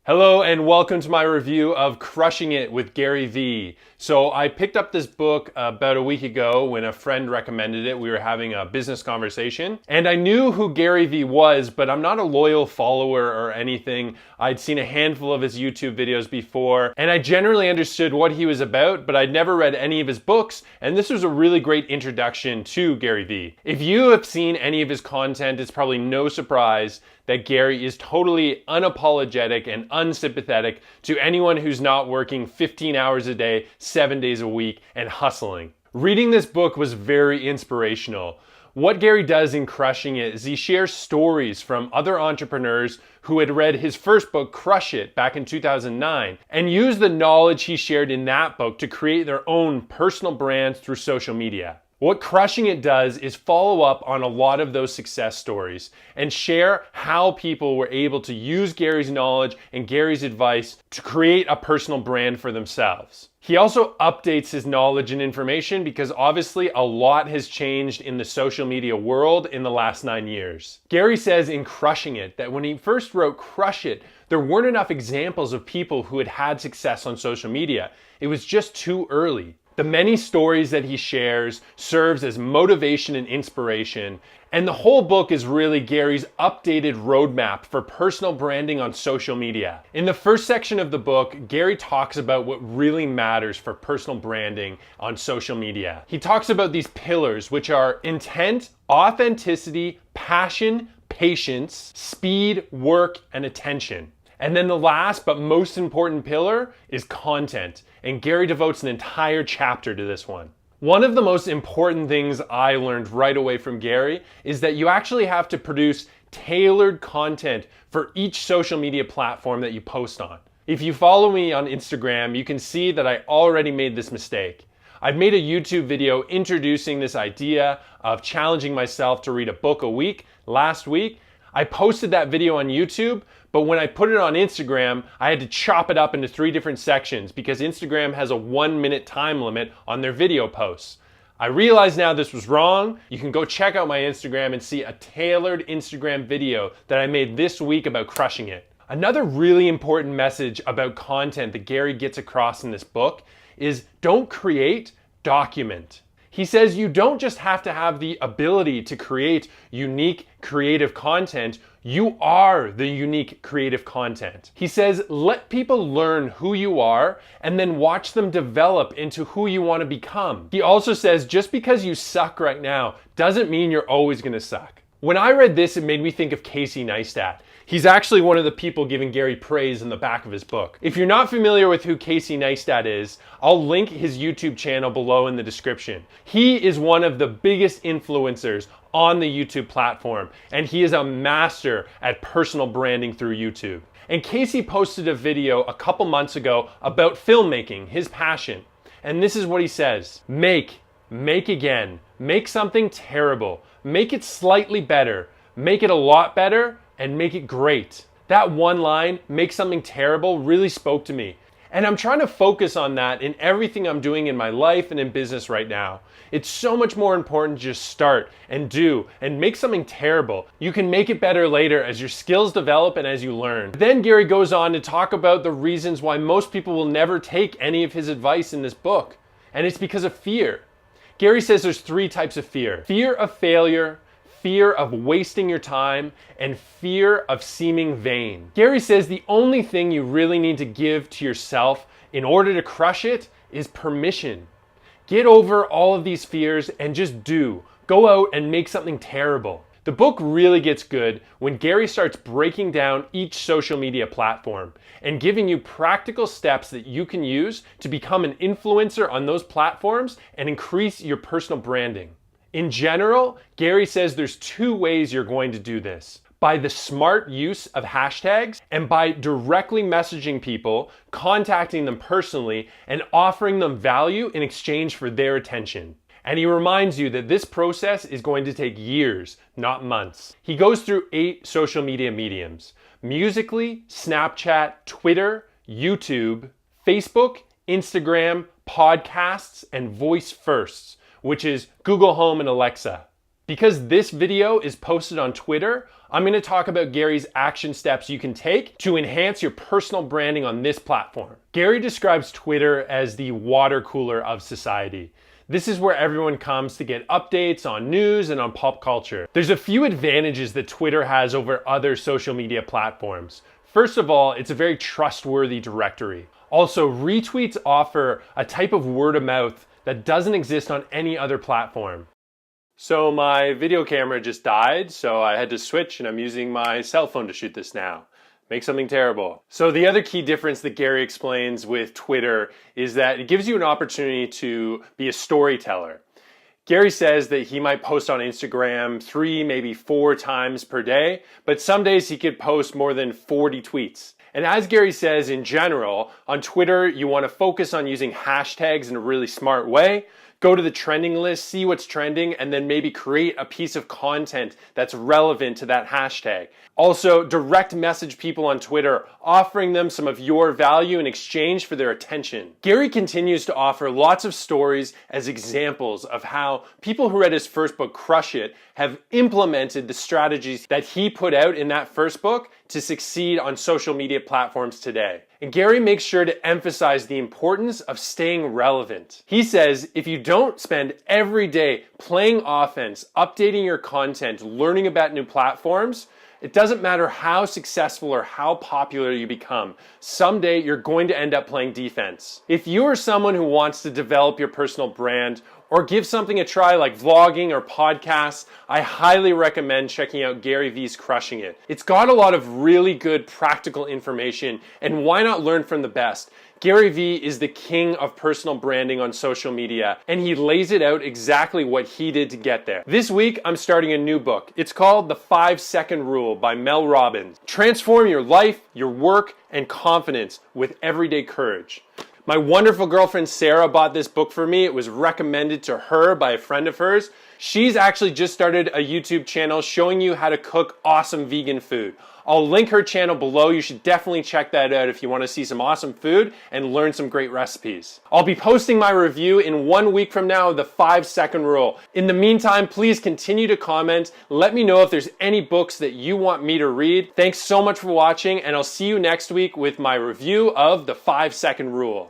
Hello and welcome to my review of Crushing It with Gary Vee. So I picked up this book about a week ago when a friend recommended it. We were having a business conversation and I knew who Gary Vee was, but I'm not a loyal follower or anything. I'd seen a handful of his YouTube videos before and I generally understood what he was about, but I'd never read any of his books, and this was a really great introduction to Gary Vee. If you have seen any of his content, it's probably no surprise that Gary is totally unapologetic and unsympathetic to anyone who's not working 15 hours a day, 7 days a week, and hustling. Reading this book was very inspirational. What Gary does in Crushing It is he shares stories from other entrepreneurs who had read his first book, Crush It, back in 2009, and used the knowledge he shared in that book to create their own personal brands through social media. What Crushing It does is follow up on a lot of those success stories and share how people were able to use Gary's knowledge and Gary's advice to create a personal brand for themselves. He also updates his knowledge and information because obviously a lot has changed in the social media world in the last 9 years. Gary says in Crushing It that when he first wrote Crush It, there weren't enough examples of people who had had success on social media. It was just too early. The many stories that he shares serves as motivation and inspiration, and the whole book is really Gary's updated roadmap for personal branding on social media. In the first section of the book, Gary talks about what really matters for personal branding on social media. He talks about these pillars, which are intent, authenticity, passion, patience, speed, work, and attention. And then the last but most important pillar is content, and Gary devotes an entire chapter to this one. One of the most important things I learned right away from Gary is that you actually have to produce tailored content for each social media platform that you post on. If you follow me on Instagram, you can see that I already made this mistake. I've made a YouTube video introducing this idea of challenging myself to read a book a week last week. I posted that video on YouTube, but when I put it on Instagram, I had to chop it up into 3 different sections because Instagram has a 1-minute time limit on their video posts. I realize now this was wrong. You can go check out my Instagram and see a tailored Instagram video that I made this week about Crushing It. Another really important message about content that Gary gets across in this book is don't create, document. He says you don't just have to have the ability to create unique creative content, you are the unique creative content. He says let people learn who you are and then watch them develop into who you want to become. He also says just because you suck right now doesn't mean you're always going to suck. When I read this, it made me think of Casey Neistat. He's actually one of the people giving Gary praise in the back of his book. If you're not familiar with who Casey Neistat is, I'll link his YouTube channel below in the description. He is one of the biggest influencers on the YouTube platform, and he is a master at personal branding through YouTube. And Casey posted a video a couple months ago about filmmaking, his passion. And this is what he says: make again, make something terrible, make it slightly better, make it a lot better, and make it great. That one line, make something terrible, really spoke to me. And I'm trying to focus on that in everything I'm doing in my life and in business right now. It's so much more important to just start and do and make something terrible. You can make it better later as your skills develop and as you learn. Then Gary goes on to talk about the reasons why most people will never take any of his advice in this book. And it's because of fear. Gary says there's 3 types of fear. Fear of failure, fear of wasting your time, and fear of seeming vain. Gary says the only thing you really need to give to yourself in order to crush it is permission. Get over all of these fears and just do. Go out and make something terrible. The book really gets good when Gary starts breaking down each social media platform and giving you practical steps that you can use to become an influencer on those platforms and increase your personal branding. In general, Gary says there's 2 ways you're going to do this: by the smart use of hashtags and by directly messaging people, contacting them personally, and offering them value in exchange for their attention. And he reminds you that this process is going to take years, not months. He goes through 8 social media mediums: Musical.ly, Snapchat, Twitter, YouTube, Facebook, Instagram, podcasts, and voice firsts, which is Google Home and Alexa. Because this video is posted on Twitter, I'm going to talk about Gary's action steps you can take to enhance your personal branding on this platform. Gary describes Twitter as the water cooler of society. This is where everyone comes to get updates on news and on pop culture. There's a few advantages that Twitter has over other social media platforms. First of all, it's a very trustworthy directory. Also, retweets offer a type of word of mouth that doesn't exist on any other platform. So my video camera just died, so I had to switch and I'm using my cell phone to shoot this now. Make something terrible. So the other key difference that Gary explains with Twitter is that it gives you an opportunity to be a storyteller. Gary says that he might post on Instagram 3, maybe 4 times per day, but some days he could post more than 40 tweets. And as Gary says, in general, on Twitter, you want to focus on using hashtags in a really smart way. Go to the trending list, see what's trending, and then maybe create a piece of content that's relevant to that hashtag. Also, direct message people on Twitter, offering them some of your value in exchange for their attention. Gary continues to offer lots of stories as examples of how people who read his first book, Crush It, have implemented the strategies that he put out in that first book to succeed on social media platforms today. And Gary makes sure to emphasize the importance of staying relevant. He says if you don't spend every day playing offense, updating your content, learning about new platforms, it doesn't matter how successful or how popular you become. Someday you're going to end up playing defense. If you are someone who wants to develop your personal brand or give something a try like vlogging or podcasts, I highly recommend checking out Gary V's Crushing It. It's got a lot of really good practical information, and why not learn from the best? Gary Vee is the king of personal branding on social media, and he lays it out exactly what he did to get there. This week, I'm starting a new book. It's called The 5-Second Rule by Mel Robbins. Transform your life, your work, and confidence with everyday courage. My wonderful girlfriend Sarah bought this book for me. It was recommended to her by a friend of hers. She's actually just started a YouTube channel showing you how to cook awesome vegan food. I'll link her channel below. You should definitely check that out if you want to see some awesome food and learn some great recipes. I'll be posting my review in 1 week from now of The 5-Second Rule. In the meantime, please continue to comment. Let me know if there's any books that you want me to read. Thanks so much for watching, and I'll see you next week with my review of The 5-Second Rule.